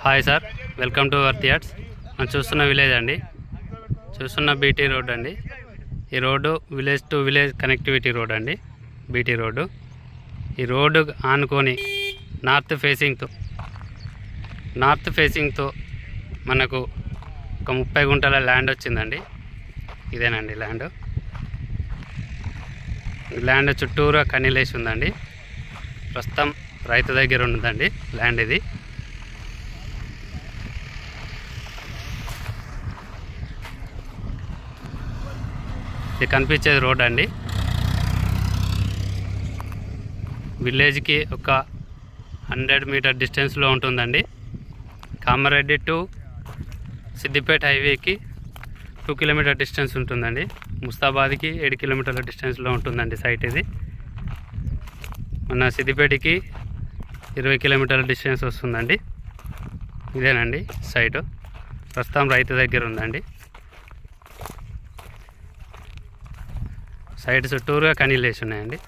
Hi sir, welcome to worth yards. మనం చూస్తున్న village అండి, చూస్తున్న బీటీ రోడ్ అండి. ఈ road village to village connectivity road అండి, బీటీ రోడ్డు. ఈ రోడ్డు ఆనుకొని నార్త్ ఫేసింగ్తో మనకు ఒక 30 గుంటల ల్యాండ్ వచ్చిందండి. ఇదేనండి ల్యాండ్. ల్యాండ్ చుట్టూరా కన్నీలేసి ఉందండి. ప్రస్తుతం రైతు దగ్గర ఉన్నదండి ల్యాండ్ ఇది. ఇది కనిపించేది రోడ్ అండి. విలేజ్కి ఒక 100 మీటర్ డిస్టెన్స్లో ఉంటుందండి. కామారెడ్డి టు సిద్దిపేట హైవేకి 2 కిలోమీటర్ డిస్టెన్స్ ఉంటుందండి. ముస్తాబాద్కి 7 కిలోమీటర్ల డిస్టెన్స్లో ఉంటుందండి సైట్ ఇది. మన సిద్దిపేటకి 20 కిలోమీటర్ల డిస్టెన్స్ వస్తుందండి. ఇదేనండి సైటు. ప్రస్తుతం రైతు దగ్గర ఉందండి. సైట్ చుట్టూరుగా కనీలేసి ఉన్నాయండి.